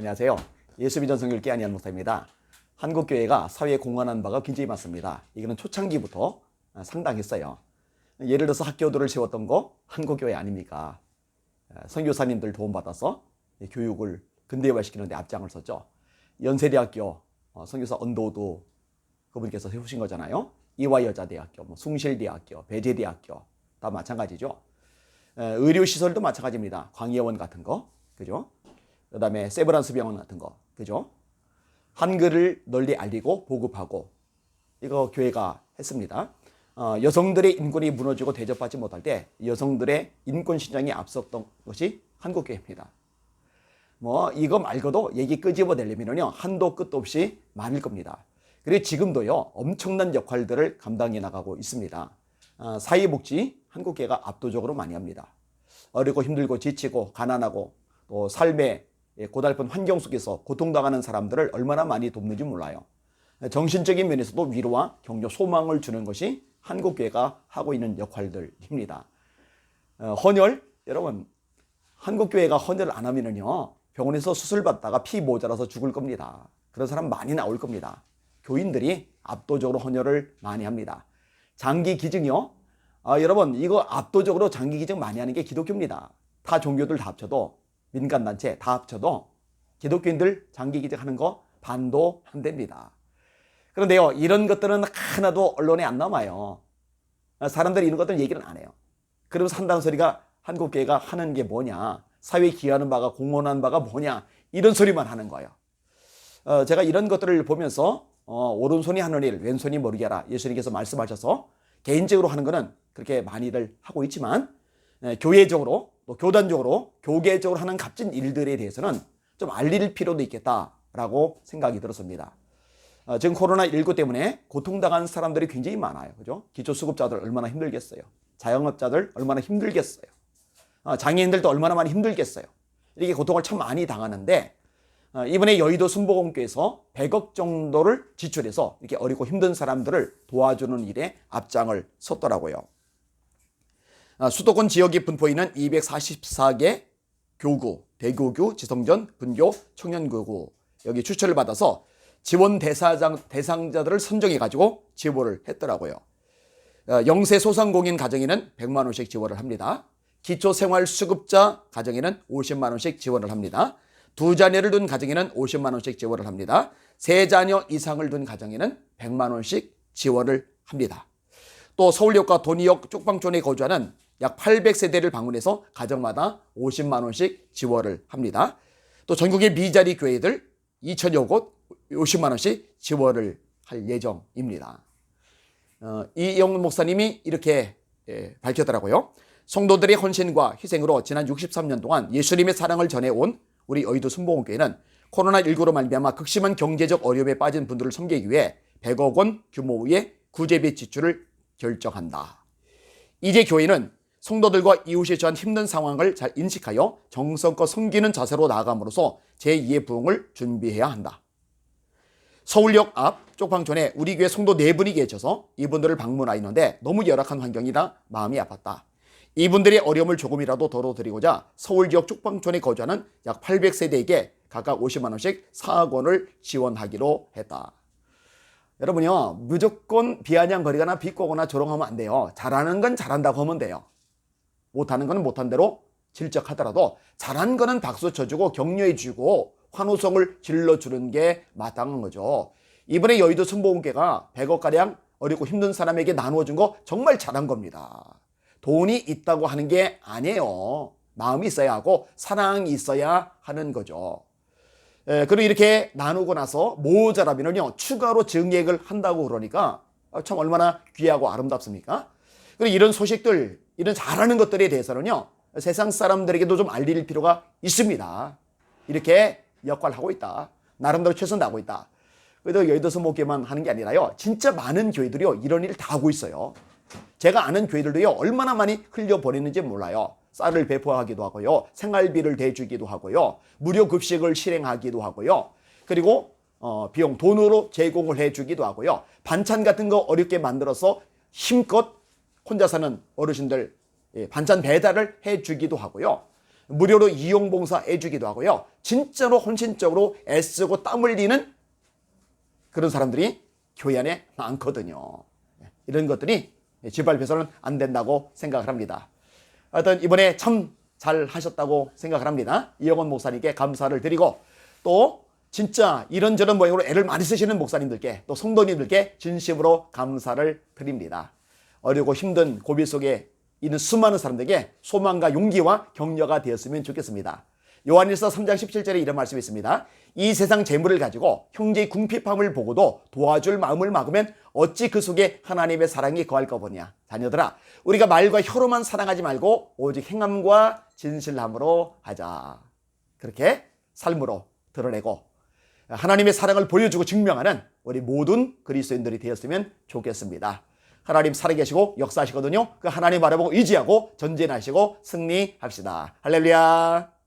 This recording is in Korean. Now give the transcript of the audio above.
안녕하세요. 예수비전 성결교회 안희한 목사입니다. 한국교회가 사회에 공헌한 바가 굉장히 많습니다. 이거는 초창기부터 상당했어요. 예를 들어서 학교들을 세웠던 거 한국교회 아닙니까? 선교사님들 도움받아서 교육을 근대화시키는 데 앞장을 섰죠. 연세대학교 선교사 언도도 그분께서 세우신 거잖아요. 이화여자대학교, 숭실대학교, 배재대학교 다 마찬가지죠. 의료시설도 마찬가지입니다. 광예원 같은 거, 그죠? 그 다음에 세브란스 병원 같은 거, 그죠? 한글을 널리 알리고 보급하고 이거 교회가 했습니다. 여성들의 인권이 무너지고 대접받지 못할 때 여성들의 인권 신장이 앞섰던 것이 한국교회입니다. 이거 말고도 얘기 끄집어내려면요 한도 끝도 없이 많을 겁니다. 그리고 지금도요 엄청난 역할들을 감당해 나가고 있습니다. 사회복지 한국교회가 압도적으로 많이 합니다. 어렵고 힘들고 지치고 가난하고 또 삶의 고달픈 환경 속에서 고통당하는 사람들을 얼마나 많이 돕는지 몰라요. 정신적인 면에서도 위로와 격려, 소망을 주는 것이 한국교회가 하고 있는 역할들입니다. 헌혈, 여러분 한국교회가 헌혈을 안 하면요 병원에서 수술받다가 피 모자라서 죽을 겁니다. 그런 사람 많이 나올 겁니다. 교인들이 압도적으로 헌혈을 많이 합니다. 장기 기증이요? 여러분 이거 압도적으로 장기 기증 많이 하는 게 기독교입니다. 타 종교들 다 합쳐도 민간단체 다 합쳐도 기독교인들 장기 기증하는 거 반도 안 됩니다. 그런데요 이런 것들은 하나도 언론에 안 남아요. 사람들이 이런 것들 얘기를 안 해요. 그러면서 한다는 소리가 한국교회가 하는 게 뭐냐, 사회에 기여하는 바가 공헌한 바가 뭐냐, 이런 소리만 하는 거예요. 제가 이런 것들을 보면서 오른손이 하는 일 왼손이 모르게 하라 예수님께서 말씀하셔서 개인적으로 하는 거는 그렇게 많이들 하고 있지만 교회적으로 또 교단적으로 교계적으로 하는 값진 일들에 대해서는 좀 알릴 필요도 있겠다라고 생각이 들었습니다. 지금 코로나19 때문에 고통당한 사람들이 굉장히 많아요. 그죠? 기초수급자들 얼마나 힘들겠어요. 자영업자들 얼마나 힘들겠어요. 장애인들도 얼마나 많이 힘들겠어요. 이렇게 고통을 참 많이 당하는데 이번에 여의도 순복음교회에서 100억 정도를 지출해서 이렇게 어렵고 힘든 사람들을 도와주는 일에 앞장을 섰더라고요. 수도권 지역에 분포 있는 244개 교구, 대교구, 지성전, 분교, 청년교구 여기 추천을 받아서 지원 대상자들을 선정해가지고 지원을 했더라고요. 영세 소상공인 가정에는 100만 원씩 지원을 합니다. 기초생활수급자 가정에는 50만 원씩 지원을 합니다. 2자녀를 둔 가정에는 50만 원씩 지원을 합니다. 3자녀 이상을 둔 가정에는 100만 원씩 지원을 합니다. 또 서울역과 도니역 쪽방촌에 거주하는 약 800세대를 방문해서 가정마다 50만 원씩 지원을 합니다. 또 전국의 미자리 교회들 2천여 곳 50만 원씩 지원을 할 예정입니다. 이영훈 목사님이 이렇게 밝혔더라고요. 성도들의 헌신과 희생으로 지난 63년 동안 예수님의 사랑을 전해온 우리 여의도 순복음교회는 코로나19로 말미암아 극심한 경제적 어려움에 빠진 분들을 섬기기 위해 100억 원 규모의 구제비 지출을 결정한다. 이제 교회는 성도들과 이웃이 처한 힘든 상황을 잘 인식하여 정성껏 섬기는 자세로 나아감으로써 제2의 부흥을 준비해야 한다. 서울역 앞 쪽방촌에 우리 교회 성도 4분이 계셔서 이분들을 방문하였는데 너무 열악한 환경이라 마음이 아팠다. 이분들의 어려움을 조금이라도 덜어드리고자 서울지역 쪽방촌에 거주하는 약 800세대에게 각각 50만 원씩 4억 원을 지원하기로 했다. 여러분요 무조건 비아냥거리거나 비꼬거나 조롱하면 안 돼요. 잘하는 건 잘한다고 하면 돼요. 못하는 건 못한 대로 질적하더라도 잘한 거는 박수 쳐주고 격려해주고 환호성을 질러주는 게 마땅한 거죠. 이번에 여의도 순복음교회가 100억가량 어렵고 힘든 사람에게 나누어준 거 정말 잘한 겁니다. 돈이 있다고 하는 게 아니에요. 마음이 있어야 하고 사랑이 있어야 하는 거죠. 그리고 이렇게 나누고 나서 모자라면요 추가로 증액을 한다고 그러니까 참 얼마나 귀하고 아름답습니까? 그리고 이런 소식들, 이런 잘하는 것들에 대해서는요 세상 사람들에게도 좀 알릴 필요가 있습니다. 이렇게 역할을 하고 있다. 나름대로 최선 다하고 있다. 그래도 여의도 순복음교회만 하는 게 아니라요 진짜 많은 교회들이요 이런 일을 다 하고 있어요. 제가 아는 교회들도요 얼마나 많이 흘려보냈는지 몰라요. 쌀을 배포하기도 하고요. 생활비를 대주기도 하고요. 무료 급식을 실행하기도 하고요. 그리고 비용 돈으로 제공을 해주기도 하고요. 반찬 같은 거 어렵게 만들어서 힘껏 혼자 사는 어르신들 반찬 배달을 해주기도 하고요. 무료로 이용봉사 해주기도 하고요. 진짜로 헌신적으로 애쓰고 땀 흘리는 그런 사람들이 교회 안에 많거든요. 이런 것들이 짓밟혀서는 안 된다고 생각을 합니다. 하여튼 이번에 참 잘 하셨다고 생각을 합니다. 이영원 목사님께 감사를 드리고, 또 진짜 이런저런 모양으로 애를 많이 쓰시는 목사님들께, 또 성도님들께 진심으로 감사를 드립니다. 어렵고 힘든 고비 속에 있는 수많은 사람들에게 소망과 용기와 격려가 되었으면 좋겠습니다. 요한일서 3장 17절에 이런 말씀이 있습니다. 이 세상 재물을 가지고 형제의 궁핍함을 보고도 도와줄 마음을 막으면 어찌 그 속에 하나님의 사랑이 거할 거보냐. 자녀들아, 우리가 말과 혀로만 사랑하지 말고 오직 행함과 진실함으로 하자. 그렇게 삶으로 드러내고 하나님의 사랑을 보여주고 증명하는 우리 모든 그리스도인들이 되었으면 좋겠습니다. 하나님 살아계시고 역사하시거든요. 그 하나님 바라보고 의지하고 전진하시고 승리합시다. 할렐루야.